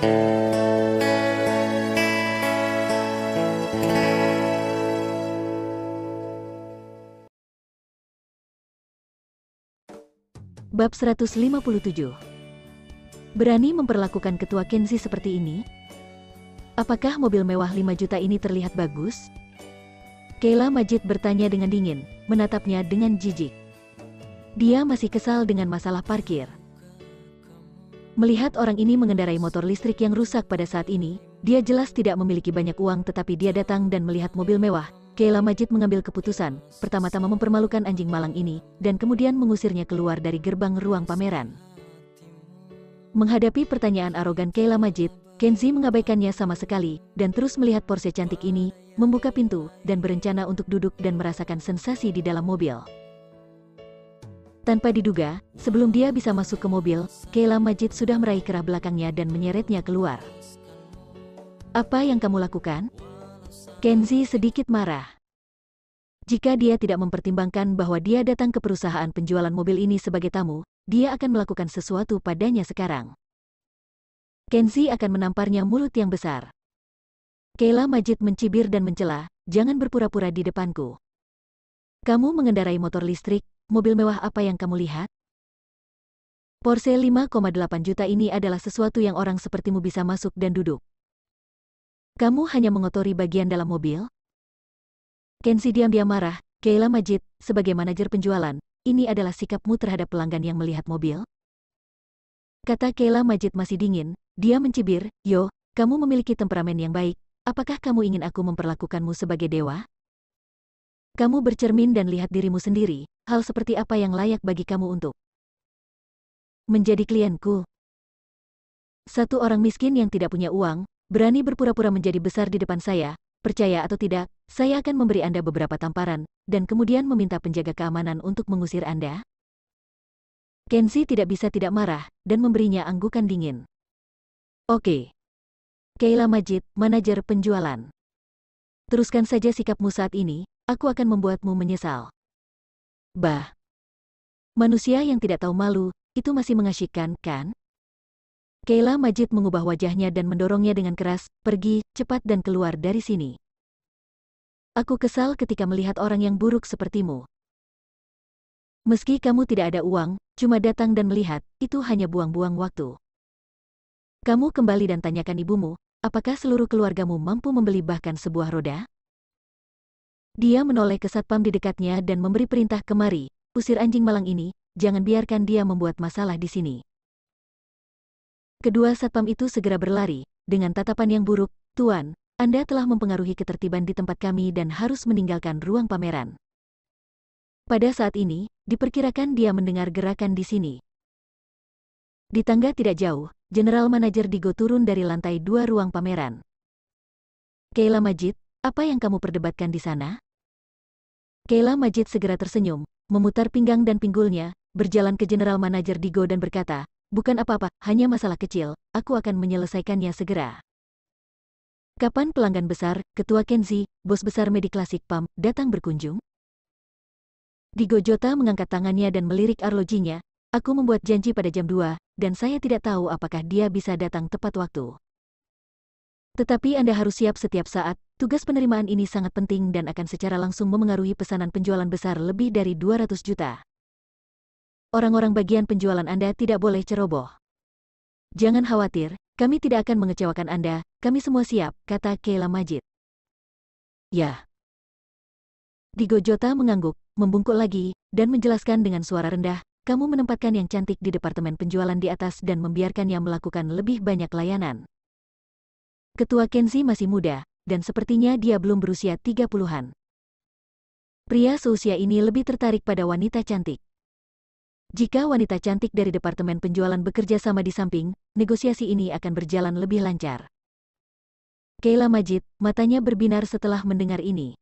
Bab 157. Berani memperlakukan ketua Kenzi seperti ini? Apakah mobil mewah 5 juta ini terlihat bagus? Kayla Majid bertanya dengan dingin, menatapnya dengan jijik. Dia masih kesal dengan masalah parkir. Melihat orang ini mengendarai motor listrik yang rusak pada saat ini, dia jelas tidak memiliki banyak uang, tetapi dia datang dan melihat mobil mewah. Kayla Majid mengambil keputusan, pertama-tama mempermalukan anjing malang ini, dan kemudian mengusirnya keluar dari gerbang ruang pameran. Menghadapi pertanyaan arogan Kayla Majid, Kenzi mengabaikannya sama sekali, dan terus melihat Porsche cantik ini, membuka pintu, dan berencana untuk duduk dan merasakan sensasi di dalam mobil. Tanpa diduga, sebelum dia bisa masuk ke mobil, Kayla Majid sudah meraih kerah belakangnya dan menyeretnya keluar. "Apa yang kamu lakukan?" Kenzi sedikit marah. Jika dia tidak mempertimbangkan bahwa dia datang ke perusahaan penjualan mobil ini sebagai tamu, dia akan melakukan sesuatu padanya sekarang. Kenzi akan menamparnya mulut yang besar. Kayla Majid mencibir dan mencela, "Jangan berpura-pura di depanku. Kamu mengendarai motor listrik, mobil mewah apa yang kamu lihat? Porsche 5,8 juta ini adalah sesuatu yang orang sepertimu bisa masuk dan duduk. Kamu hanya mengotori bagian dalam mobil?" Kenzi diam-diam marah. "Kayla Majid, sebagai manajer penjualan, ini adalah sikapmu terhadap pelanggan yang melihat mobil?" Kata Kayla Majid masih dingin, dia mencibir, "Yo, kamu memiliki temperamen yang baik, apakah kamu ingin aku memperlakukanmu sebagai dewa? Kamu bercermin dan lihat dirimu sendiri, hal seperti apa yang layak bagi kamu untuk menjadi klienku? Satu orang miskin yang tidak punya uang, berani berpura-pura menjadi besar di depan saya. Percaya atau tidak, saya akan memberi Anda beberapa tamparan, dan kemudian meminta penjaga keamanan untuk mengusir Anda." Kenzi tidak bisa tidak marah, dan memberinya anggukan dingin. "Oke. Kayla Majid, manajer penjualan. Teruskan saja sikapmu saat ini, aku akan membuatmu menyesal." "Bah. Manusia yang tidak tahu malu, itu masih mengasyikkan, kan?" Kayla Majid mengubah wajahnya dan mendorongnya dengan keras, "Pergi, cepat dan keluar dari sini. Aku kesal ketika melihat orang yang buruk sepertimu. Meski kamu tidak ada uang, cuma datang dan melihat, itu hanya buang-buang waktu. Kamu kembali dan tanyakan ibumu, apakah seluruh keluargamu mampu membeli bahkan sebuah roda?" Dia menoleh ke satpam di dekatnya dan memberi perintah, "Kemari, usir anjing malang ini, jangan biarkan dia membuat masalah di sini." Kedua satpam itu segera berlari, dengan tatapan yang buruk, "Tuan, Anda telah mempengaruhi ketertiban di tempat kami dan harus meninggalkan ruang pameran." Pada saat ini, diperkirakan dia mendengar gerakan di sini. Di tangga tidak jauh, General Manager Digo turun dari lantai 2 ruang pameran. "Kayla Majid, apa yang kamu perdebatkan di sana?" Kayla Majid segera tersenyum, memutar pinggang dan pinggulnya, berjalan ke General Manager Digo dan berkata, "Bukan apa-apa, hanya masalah kecil, aku akan menyelesaikannya segera." "Kapan pelanggan besar, Ketua Kenzi, bos besar Mediclassic Pump, datang berkunjung?" Digo Jota mengangkat tangannya dan melirik arlojinya, "Aku membuat janji pada jam 2, dan saya tidak tahu apakah dia bisa datang tepat waktu. Tetapi Anda harus siap setiap saat, tugas penerimaan ini sangat penting dan akan secara langsung memengaruhi pesanan penjualan besar lebih dari 200 juta. Orang-orang bagian penjualan Anda tidak boleh ceroboh. Jangan khawatir, kami tidak akan mengecewakan Anda, kami semua siap," kata Kayla Majid. "Ya." Digo Jota mengangguk, membungkuk lagi, dan menjelaskan dengan suara rendah, "Kamu menempatkan yang cantik di departemen penjualan di atas dan membiarkannya melakukan lebih banyak layanan. Ketua Kenzi masih muda, dan sepertinya dia belum berusia 30-an. Pria seusia ini lebih tertarik pada wanita cantik. Jika wanita cantik dari departemen penjualan bekerja sama di samping, negosiasi ini akan berjalan lebih lancar." Kayla Majid, matanya berbinar setelah mendengar ini.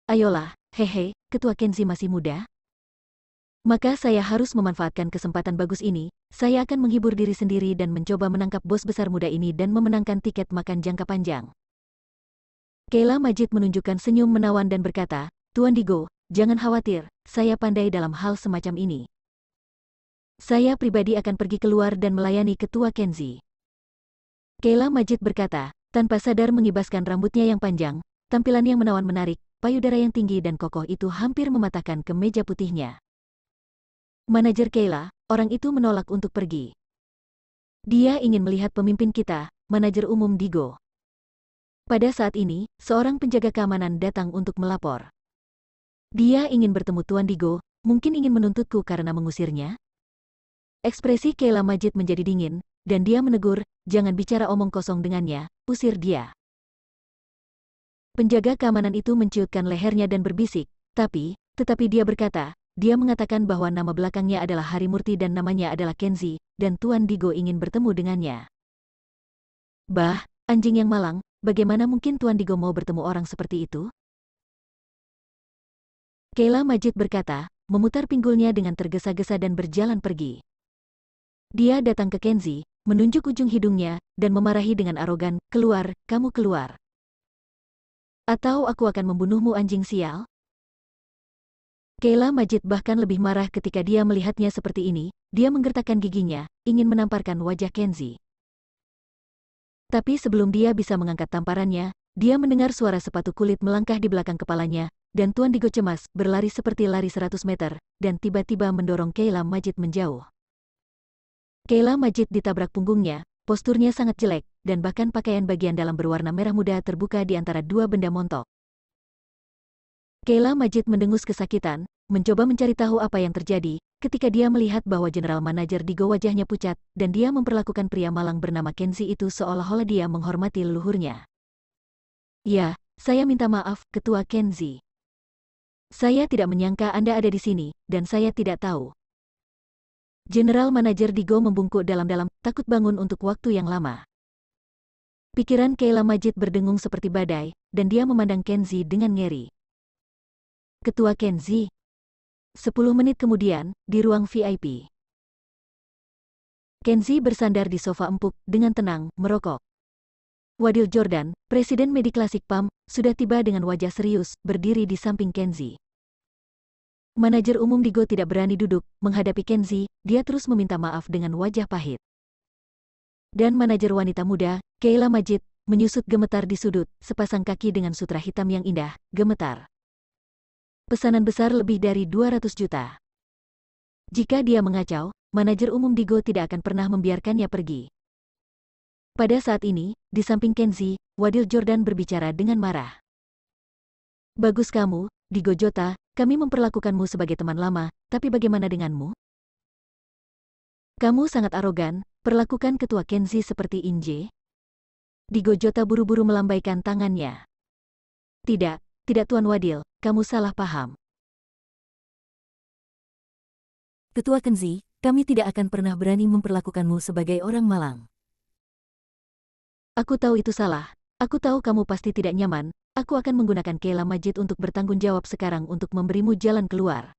"Ayolah, hehe, Ketua Kenzi masih muda? Maka saya harus memanfaatkan kesempatan bagus ini, saya akan menghibur diri sendiri dan mencoba menangkap bos besar muda ini dan memenangkan tiket makan jangka panjang." Kayla Majid menunjukkan senyum menawan dan berkata, "Tuan Digo, jangan khawatir, saya pandai dalam hal semacam ini. Saya pribadi akan pergi keluar dan melayani Ketua Kenzi." Kayla Majid berkata, tanpa sadar mengibaskan rambutnya yang panjang, tampilan yang menawan menarik, payudara yang tinggi dan kokoh itu hampir mematahkan kemeja putihnya. Manajer Kayla, orang itu menolak untuk pergi. Dia ingin melihat pemimpin kita, manajer umum Digo. Pada saat ini, seorang penjaga keamanan datang untuk melapor. Dia ingin bertemu Tuan Digo, mungkin ingin menuntutku karena mengusirnya. Ekspresi Kayla Majid menjadi dingin, dan dia menegur, jangan bicara omong kosong dengannya, usir dia. Penjaga keamanan itu menciutkan lehernya dan berbisik, tetapi dia berkata, dia mengatakan bahwa nama belakangnya adalah Harimurti dan namanya adalah Kenzi, dan Tuan Digo ingin bertemu dengannya. Bah, anjing yang malang, bagaimana mungkin Tuan Digo mau bertemu orang seperti itu? Kayla Majid berkata, memutar pinggulnya dengan tergesa-gesa dan berjalan pergi. Dia datang ke Kenzi, menunjuk ujung hidungnya, dan memarahi dengan arogan, keluar, kamu keluar. Atau aku akan membunuhmu anjing sial. Kayla Majid bahkan lebih marah ketika dia melihatnya seperti ini, dia menggertakkan giginya, ingin menamparkan wajah Kenzi. Tapi sebelum dia bisa mengangkat tamparannya, dia mendengar suara sepatu kulit melangkah di belakang kepalanya, dan Tuan Digo cemas, berlari seperti lari 100 meter, dan tiba-tiba mendorong Kayla Majid menjauh. Kayla Majid ditabrak punggungnya, posturnya sangat jelek, dan bahkan pakaian bagian dalam berwarna merah muda terbuka di antara dua benda montok. Kayla Majid mendengus kesakitan, mencoba mencari tahu apa yang terjadi, ketika dia melihat bahwa General Manajer Digo wajahnya pucat, dan dia memperlakukan pria malang bernama Kenzi itu seolah-olah dia menghormati leluhurnya. Ya, saya minta maaf, Ketua Kenzi. Saya tidak menyangka Anda ada di sini, dan saya tidak tahu. General Manajer Digo membungkuk dalam-dalam, takut bangun untuk waktu yang lama. Pikiran Kayla Majid berdengung seperti badai, dan dia memandang Kenzi dengan ngeri. Ketua Kenzi. 10 menit kemudian, di ruang VIP. Kenzi bersandar di sofa empuk, dengan tenang, merokok. Wadil Jordan, Presiden Mediklasik PAM, sudah tiba dengan wajah serius, berdiri di samping Kenzi. Manajer umum Digo tidak berani duduk, menghadapi Kenzi, dia terus meminta maaf dengan wajah pahit. Dan manajer wanita muda, Kayla Majid, menyusut gemetar di sudut, sepasang kaki dengan sutra hitam yang indah, gemetar. Pesanan besar lebih dari 200 juta. Jika dia mengacau, manajer umum Digo tidak akan pernah membiarkannya pergi. Pada saat ini, di samping Kenzi, Wadil Jordan berbicara dengan marah. Bagus kamu, Digo Jota, kami memperlakukanmu sebagai teman lama, tapi bagaimana denganmu? Kamu sangat arogan, perlakukan Ketua Kenzi seperti Inje. Digo Jota buru-buru melambaikan tangannya. Tidak Tuan Wadil, kamu salah paham. Ketua Kenzi, kami tidak akan pernah berani memperlakukanmu sebagai orang malang. Aku tahu itu salah, aku tahu kamu pasti tidak nyaman, aku akan menggunakan Kayla Majid untuk bertanggung jawab sekarang untuk memberimu jalan keluar.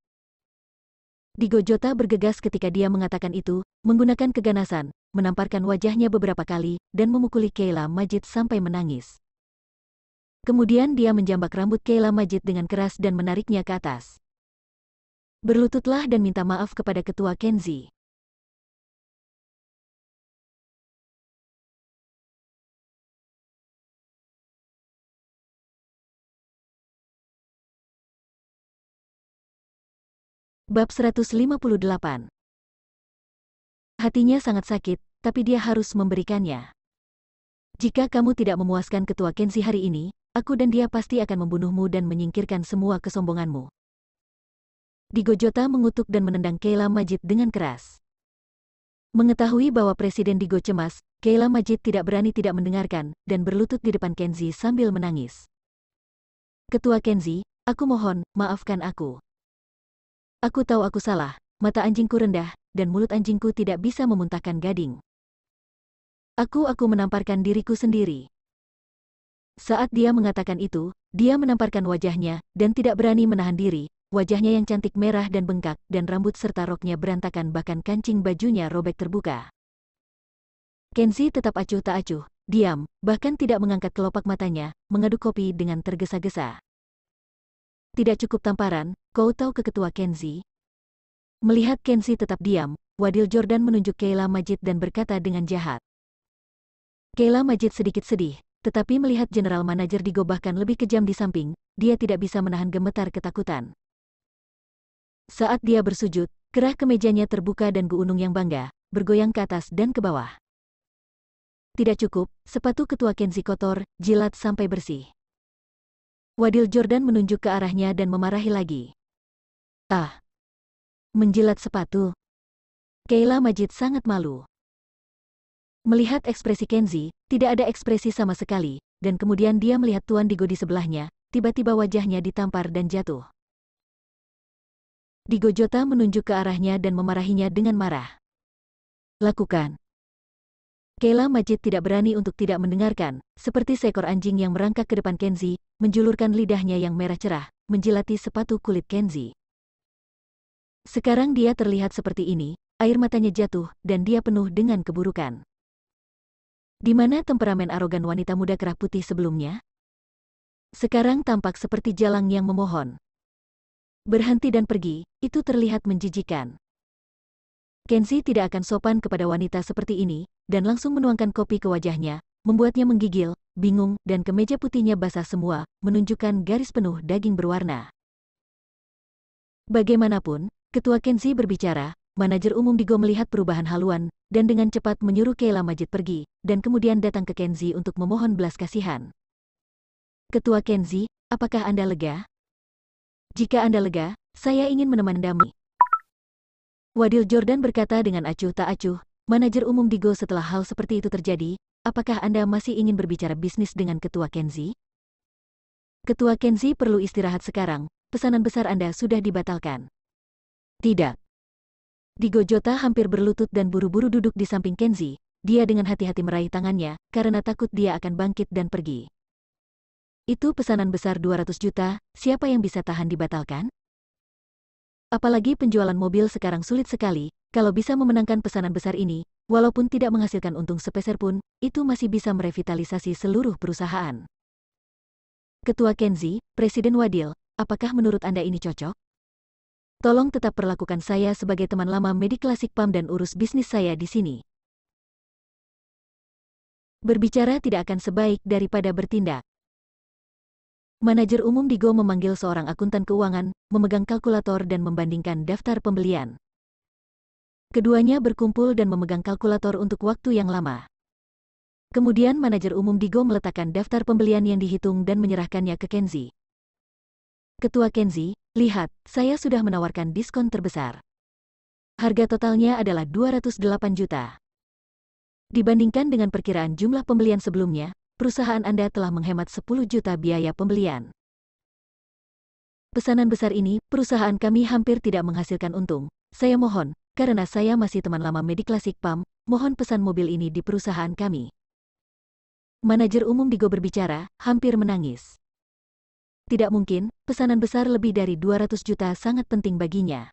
Digo Jota bergegas ketika dia mengatakan itu, menggunakan keganasan, menamparkan wajahnya beberapa kali, dan memukuli Kayla Majid sampai menangis. Kemudian dia menjambak rambut Kayla Majid dengan keras dan menariknya ke atas. Berlututlah dan minta maaf kepada Ketua Kenzi. Bab 158. Hatinya sangat sakit, tapi dia harus memberikannya. Jika kamu tidak memuaskan Ketua Kenzi hari ini, aku dan dia pasti akan membunuhmu dan menyingkirkan semua kesombonganmu. Digo Jota mengutuk dan menendang Kayla Majid dengan keras. Mengetahui bahwa Presiden Digo cemas, Kayla Majid tidak berani tidak mendengarkan, dan berlutut di depan Kenzi sambil menangis. Ketua Kenzi, aku mohon, maafkan aku. Aku tahu aku salah, mata anjingku rendah, dan mulut anjingku tidak bisa memuntahkan gading. Aku menamparkan diriku sendiri. Saat dia mengatakan itu, dia menamparkan wajahnya, dan tidak berani menahan diri, wajahnya yang cantik merah dan bengkak, dan rambut serta roknya berantakan bahkan kancing bajunya robek terbuka. Kenzi tetap acuh tak acuh, diam, bahkan tidak mengangkat kelopak matanya, mengaduk kopi dengan tergesa-gesa. Tidak cukup tamparan, kau tahu ke Ketua Kenzi? Melihat Kenzi tetap diam, Wadil Jordan menunjuk Kayla Majid dan berkata dengan jahat. Kayla Majid sedikit sedih, tetapi melihat General Manager Digo bahkan lebih kejam di samping, dia tidak bisa menahan gemetar ketakutan. Saat dia bersujud, kerah kemejanya terbuka dan gunung yang bangga, bergoyang ke atas dan ke bawah. Tidak cukup, sepatu ketua Kenzie kotor, jilat sampai bersih. Wadil Jordan menunjuk ke arahnya dan memarahi lagi. Ah! Menjilat sepatu. Kayla Majid sangat malu. Melihat ekspresi Kenzie, tidak ada ekspresi sama sekali, dan kemudian dia melihat Tuan Digo di sebelahnya, tiba-tiba wajahnya ditampar dan jatuh. Digo Jota menunjuk ke arahnya dan memarahinya dengan marah. Lakukan. Kayla Majid tidak berani untuk tidak mendengarkan, seperti seekor anjing yang merangkak ke depan Kenzie, menjulurkan lidahnya yang merah cerah, menjilati sepatu kulit Kenzie. Sekarang dia terlihat seperti ini, air matanya jatuh, dan dia penuh dengan keburukan. Di mana temperamen arogan wanita muda kerah putih sebelumnya? Sekarang tampak seperti jalang yang memohon. Berhenti dan pergi, itu terlihat menjijikan. Kenzie tidak akan sopan kepada wanita seperti ini, dan langsung menuangkan kopi ke wajahnya, membuatnya menggigil, bingung, dan kemeja putihnya basah semua, menunjukkan garis penuh daging berwarna. Bagaimanapun, Ketua Kenzie berbicara, manajer umum Digo melihat perubahan haluan, dan dengan cepat menyuruh Kayla Majid pergi, dan kemudian datang ke Kenzie untuk memohon belas kasihan. Ketua Kenzie, apakah Anda lega? Jika Anda lega, saya ingin menemani Anda. Wadil Jordan berkata dengan acuh tak acuh, manajer umum Digo setelah hal seperti itu terjadi, apakah Anda masih ingin berbicara bisnis dengan Ketua Kenzie? Ketua Kenzie perlu istirahat sekarang, pesanan besar Anda sudah dibatalkan. Tidak. Digo Jota hampir berlutut dan buru-buru duduk di samping Kenzie, dia dengan hati-hati meraih tangannya, karena takut dia akan bangkit dan pergi. Itu pesanan besar 200 juta, siapa yang bisa tahan dibatalkan? Apalagi penjualan mobil sekarang sulit sekali, kalau bisa memenangkan pesanan besar ini, walaupun tidak menghasilkan untung sepeser pun, itu masih bisa merevitalisasi seluruh perusahaan. Ketua Kenzie, Presiden Wadil, apakah menurut Anda ini cocok? Tolong tetap perlakukan saya sebagai teman lama Medi Klasik PAM dan urus bisnis saya di sini. Berbicara tidak akan sebaik daripada bertindak. Manajer umum Digo memanggil seorang akuntan keuangan, memegang kalkulator dan membandingkan daftar pembelian. Keduanya berkumpul dan memegang kalkulator untuk waktu yang lama. Kemudian manajer umum Digo meletakkan daftar pembelian yang dihitung dan menyerahkannya ke Kenzie. Ketua Kenzie, lihat, saya sudah menawarkan diskon terbesar. Harga totalnya adalah 208 juta. Dibandingkan dengan perkiraan jumlah pembelian sebelumnya, perusahaan Anda telah menghemat 10 juta biaya pembelian. Pesanan besar ini, perusahaan kami hampir tidak menghasilkan untung. Saya mohon, karena saya masih teman lama Medi Klasik PAM, mohon pesan mobil ini di perusahaan kami. Manajer umum Digo berbicara, hampir menangis. Tidak mungkin, pesanan besar lebih dari 200 juta sangat penting baginya.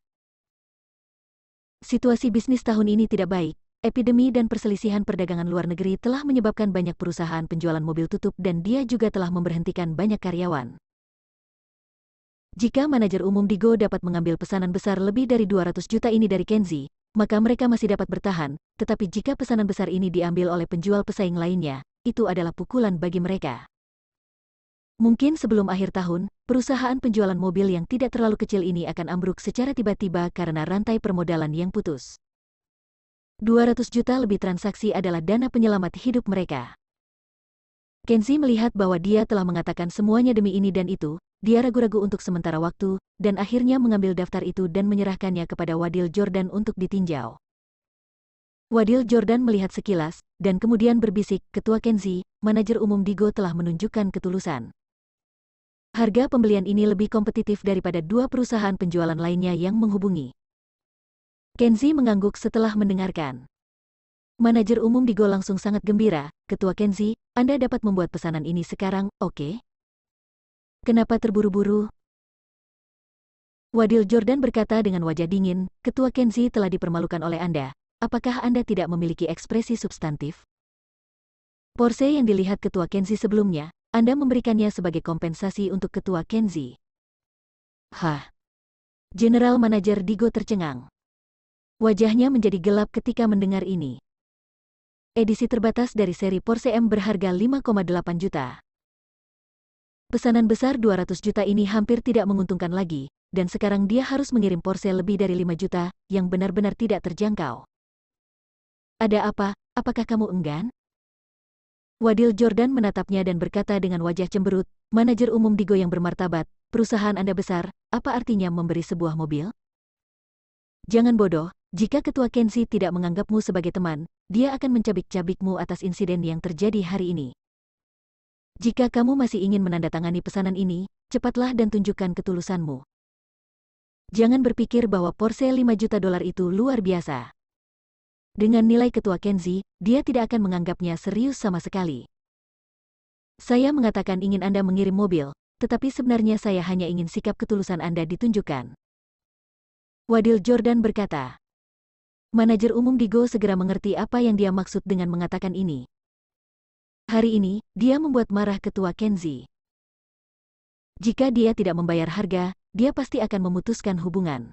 Situasi bisnis tahun ini tidak baik, epidemi dan perselisihan perdagangan luar negeri telah menyebabkan banyak perusahaan penjualan mobil tutup dan dia juga telah memberhentikan banyak karyawan. Jika manajer umum Digo dapat mengambil pesanan besar lebih dari 200 juta ini dari Kenzie, maka mereka masih dapat bertahan, tetapi jika pesanan besar ini diambil oleh penjual pesaing lainnya, itu adalah pukulan bagi mereka. Mungkin sebelum akhir tahun, perusahaan penjualan mobil yang tidak terlalu kecil ini akan ambruk secara tiba-tiba karena rantai permodalan yang putus. 200 juta lebih transaksi adalah dana penyelamat hidup mereka. Kenzie melihat bahwa dia telah mengatakan semuanya demi ini dan itu, dia ragu-ragu untuk sementara waktu, dan akhirnya mengambil daftar itu dan menyerahkannya kepada Wadil Jordan untuk ditinjau. Wadil Jordan melihat sekilas, dan kemudian berbisik, Ketua Kenzie, manajer umum Digo telah menunjukkan ketulusan. Harga pembelian ini lebih kompetitif daripada dua perusahaan penjualan lainnya yang menghubungi. Kenzie mengangguk setelah mendengarkan. Manajer umum Digo langsung sangat gembira, Ketua Kenzie, Anda dapat membuat pesanan ini sekarang, oke? Kenapa terburu-buru? Wadil Jordan berkata dengan wajah dingin, Ketua Kenzie telah dipermalukan oleh Anda, apakah Anda tidak memiliki ekspresi substantif? Porsche yang dilihat Ketua Kenzie sebelumnya, Anda memberikannya sebagai kompensasi untuk Ketua Kenzie. Hah? General Manager Digo tercengang. Wajahnya menjadi gelap ketika mendengar ini. edisi terbatas dari seri Porsche M berharga 5,8 juta. Pesanan besar 200 juta ini hampir tidak menguntungkan lagi, dan sekarang dia harus mengirim Porsche lebih dari 5 juta, yang benar-benar tidak terjangkau. Ada apa? Apakah kamu enggan? Wadil Jordan menatapnya dan berkata dengan wajah cemberut, manajer umum Digo yang bermartabat, perusahaan Anda besar, apa artinya memberi sebuah mobil? Jangan bodoh, jika Ketua Kenzi tidak menganggapmu sebagai teman, dia akan mencabik-cabikmu atas insiden yang terjadi hari ini. Jika kamu masih ingin menandatangani pesanan ini, cepatlah dan tunjukkan ketulusanmu. Jangan berpikir bahwa Porsche 5 juta dolar itu luar biasa. Dengan nilai Ketua Kenzi, dia tidak akan menganggapnya serius sama sekali. Saya mengatakan ingin Anda mengirim mobil, tetapi sebenarnya saya hanya ingin sikap ketulusan Anda ditunjukkan. Wadil Jordan berkata. Manajer umum Digo segera mengerti apa yang dia maksud dengan mengatakan ini. Hari ini, dia membuat marah Ketua Kenzi. Jika dia tidak membayar harga, dia pasti akan memutuskan hubungan.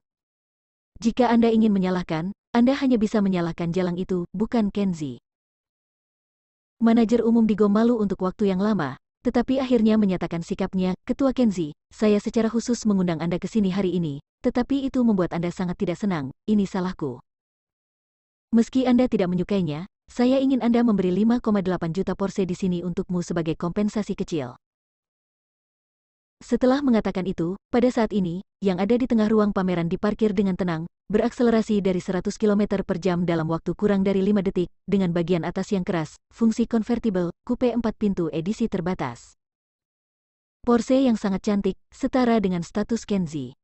Jika Anda ingin menyalahkan, Anda hanya bisa menyalahkan Jalang itu, bukan Kenzi. Manajer umum Digo malu untuk waktu yang lama, tetapi akhirnya menyatakan sikapnya, Ketua Kenzi, saya secara khusus mengundang Anda ke sini hari ini, tetapi itu membuat Anda sangat tidak senang, ini salahku. Meski Anda tidak menyukainya, saya ingin Anda memberi 5,8 juta Porsche di sini untukmu sebagai kompensasi kecil. Setelah mengatakan itu, pada saat ini, yang ada di tengah ruang pameran diparkir dengan tenang, berakselerasi dari 100 km per jam dalam waktu kurang dari 5 detik, dengan bagian atas yang keras, fungsi convertible, coupe 4 pintu edisi terbatas. Porsche yang sangat cantik, setara dengan status Kenzi.